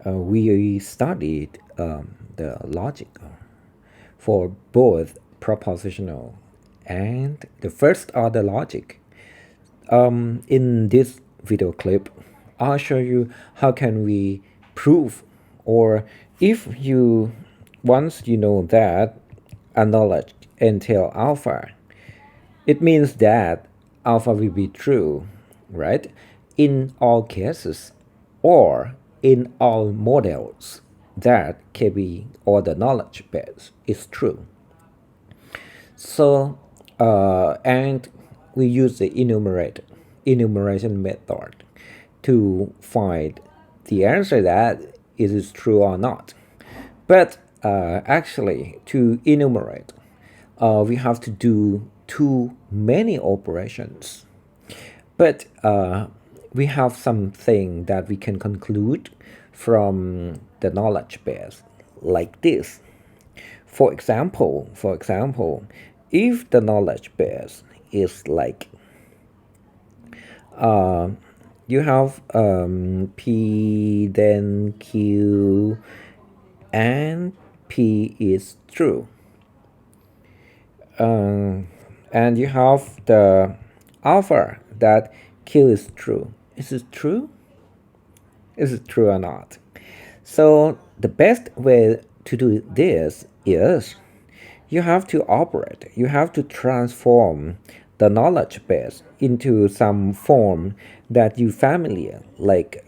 we studied the logic for both propositional and the first order logic. In this video clip, I'll show you how can we prove, or if you once you know that a knowledge entail alpha, it means that alpha will be true, right? In all cases or in all models that KB or the knowledge base is true. So, and we use the enumeration method to find the answer that is it true or not. But actually, to enumerate, we have to do too many operations. But we have something that we can conclude from the knowledge base like this. For example, if the knowledge base is like you have P, then Q, and P is true. And you have the alpha that Q is true. Is it true? Is it true or not? So the best way to do this is you have to operate, you have to transform the knowledge base into some form that you familiar, like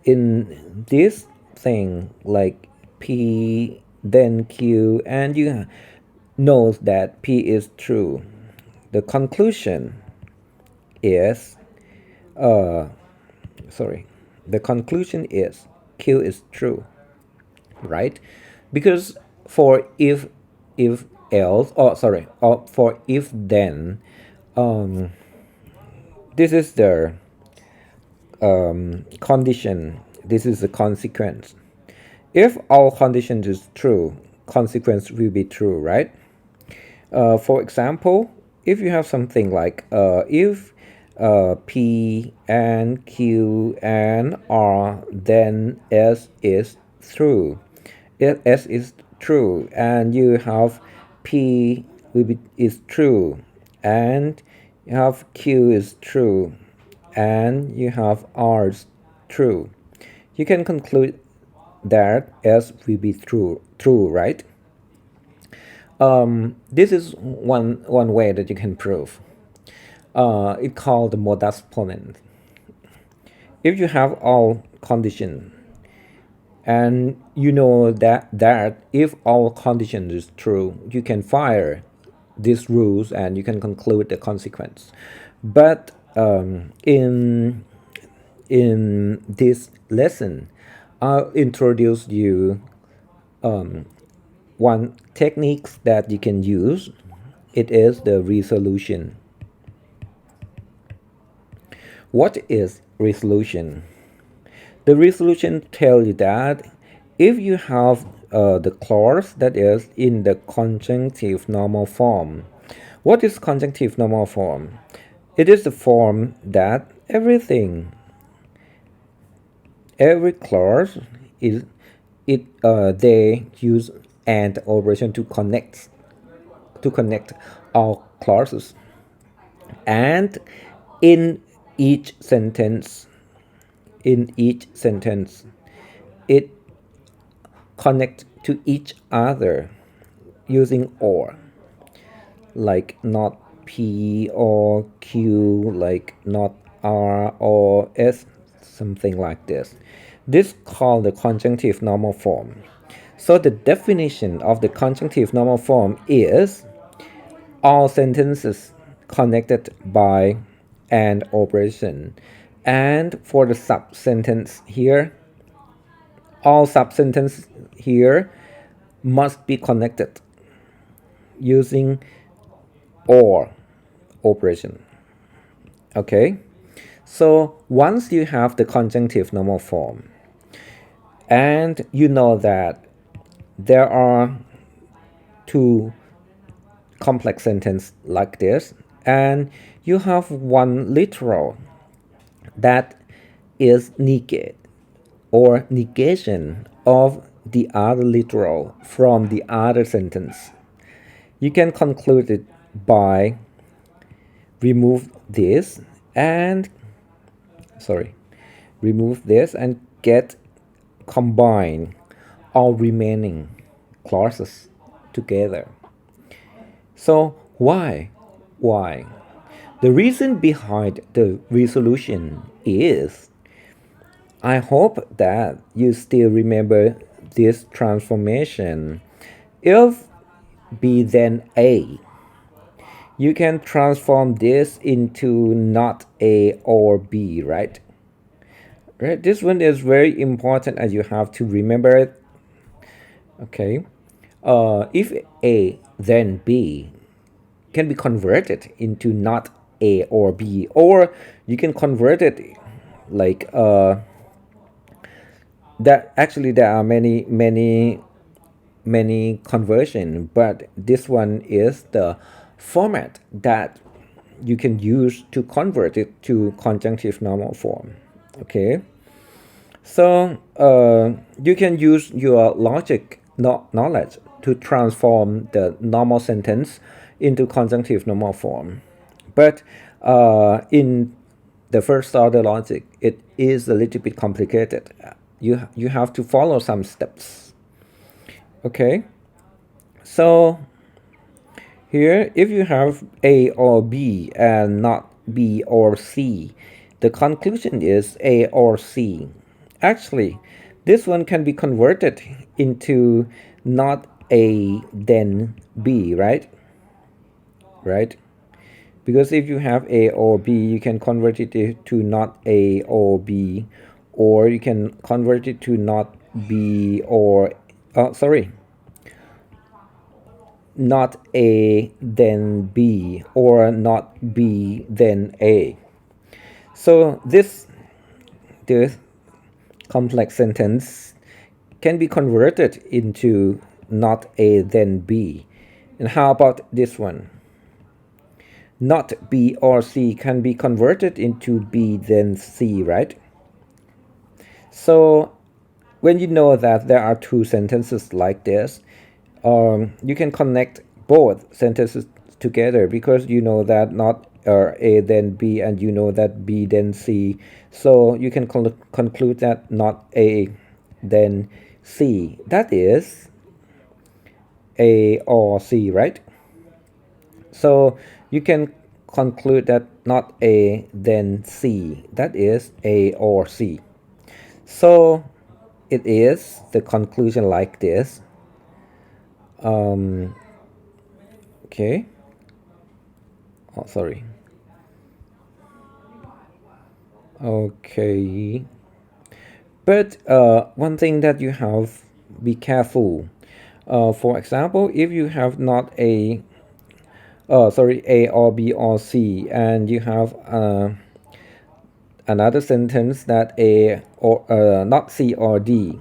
in this thing, like P, then Q, and you know that P is true. The conclusion is, sorry, the conclusion is Q is true, right? Because for if else, or sorry, or for if then, this is the condition, this is the consequence. If all conditions is true, consequence will be true, right? For example, if you have something like if P and Q and R, then S is true. If S is true, and you have P is true, and you have Q is true, and you have R is true, you can conclude that S will be true, right? This is one way that you can prove. It's called the modus ponens. If you have all conditions, and you know that if all conditions is true, you can fire these rules and you can conclude the consequence. But in this lesson, I'll introduce you one techniques that you can use. It is the resolution. What is resolution? The resolution tells you that if you have the clause that is in the conjunctive normal form. What is conjunctive normal form? It is the form that every clause is they use and operation to connect all clauses, and in each sentence it connect to each other using or, like not P or Q, like not R or S, something like this. This called the conjunctive normal form. So the definition of the conjunctive normal form is all sentences connected by an operation, and for the sub-sentence here, all sub-sentences here must be connected using or operation. Okay, so once you have the conjunctive normal form and you know that there are two complex sentence like this, and you have one literal that is negate, or negation of the other literal from the other sentence. You can conclude it by remove this and sorry remove this and get combine all remaining clauses together. So why the reason behind the resolution is, I hope that you still remember this transformation. If B then A, you can transform this into not A or B, right? Right. This one is very important and you have to remember it. Okay. If A then B can be converted into not A or B, or you can convert it like that. Actually, there are many conversion, but this one is the format that you can use to convert it to conjunctive normal form. Okay, so you can use your logic knowledge to transform the normal sentence into conjunctive normal form, but in the first order logic it is a little bit complicated. You have to follow some steps. Okay, so here if you have A or B and not B or C, the conclusion is A or C. Actually, this one can be converted into not A then B, right? Right? Because if you have A or B, you can convert it to not A or B, or you can convert it to not B or sorry, not A then B, or not B then A. So this complex sentence can be converted into not A then B. And how about this one? Not B or C can be converted into B then C, right? So when you know that there are two sentences like this, you can connect both sentences together because you know that not A then B and you know that B then C. So you can conclude that not A then C. That is A or C, right? So you can conclude that not A then C. That is A or C. So it is the conclusion like this. Okay. Oh, sorry. Okay. But one thing that you have be careful. For example, if you have not A, A or B or C, and you have another sentence that A or not C or D,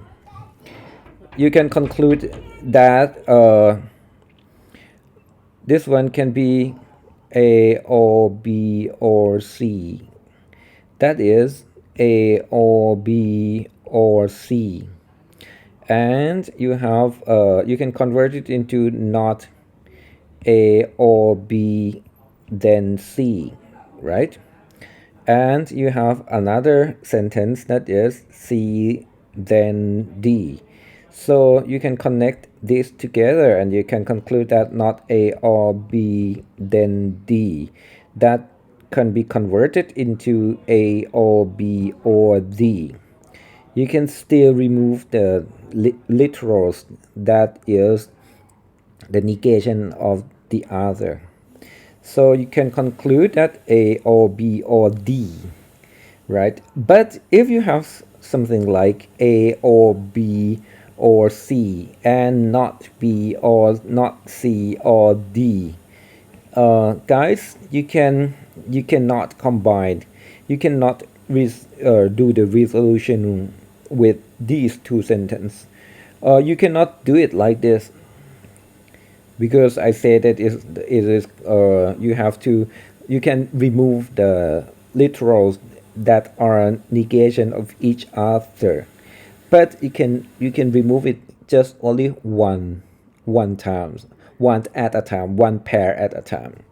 you can conclude that this one can be A or B or C. That is A or B or C. And you have you can convert it into not A or B then C, right? And you have another sentence that is C then D. So you can connect these together and you can conclude that not A or B then D. That can be converted into A or B or D. You can still remove the literals, that is the negation of the other. So you can conclude that A or B or D, right? But if you have something like A or B or C and not B or not C or D, guys, you cannot combine, you cannot do the resolution with these two sentences. You cannot do it like this because I said that it is you have to, you can remove the literals that are a negation of each other. but you can remove it just only one times, one at a time, one pair at a time.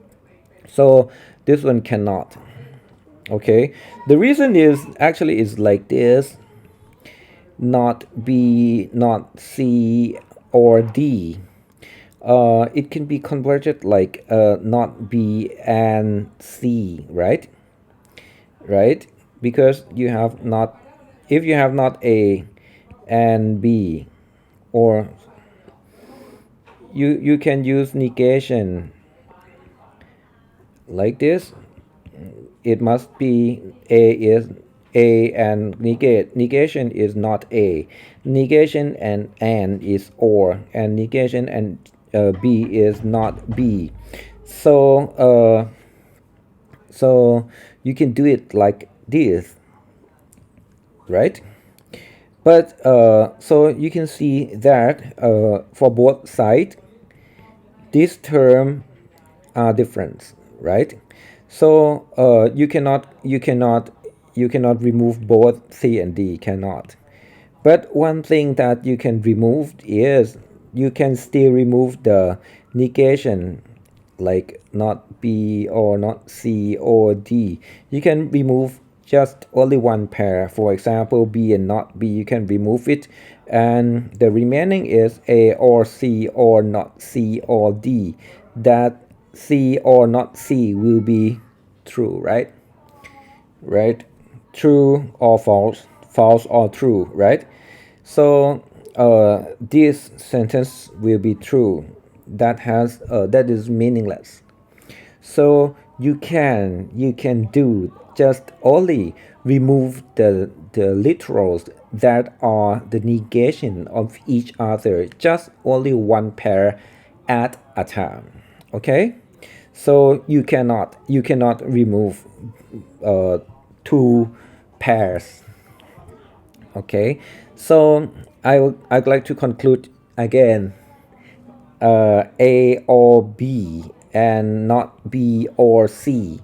So this one cannot. Okay, the reason is actually is like this: not B, not C or D. It can be converted like not B and C, right? Right? Because you have not, if you have not A and B, or you can use negation like this. It must be A is A and negation is not A. Negation and is or, and negation and B is not B. So so you can do it like this, right? But so you can see that for both sides, this term are different, right? So you cannot remove both C and D, cannot. But one thing that you can remove is you can still remove the negation, like not B or not C or D. You can remove just only one pair. For example, B and not B, you can remove it, and the remaining is A or C or not C or D. That C or not C will be true, right? Right? True or false, false or true, right? So this sentence will be true. That is meaningless. So you can do just only remove the literals that are the negation of each other, just only one pair at a time. Okay, so you cannot remove uh, two pairs. Okay, so I'd like to conclude again. A or B and not B or C.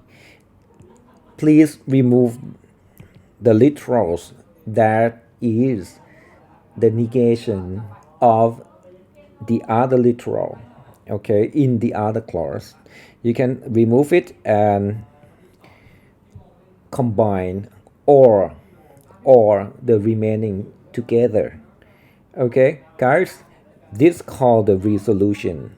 Please remove the literals that is the negation of the other literal. Okay, in the other clause, you can remove it and combine or the remaining together. Okay, guys, this called the resolution.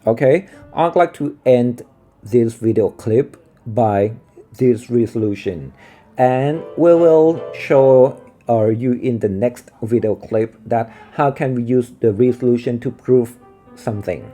Okay, I'd like to end this video clip by this resolution, and we will show you in the next video clip that how can we use the resolution to prove something.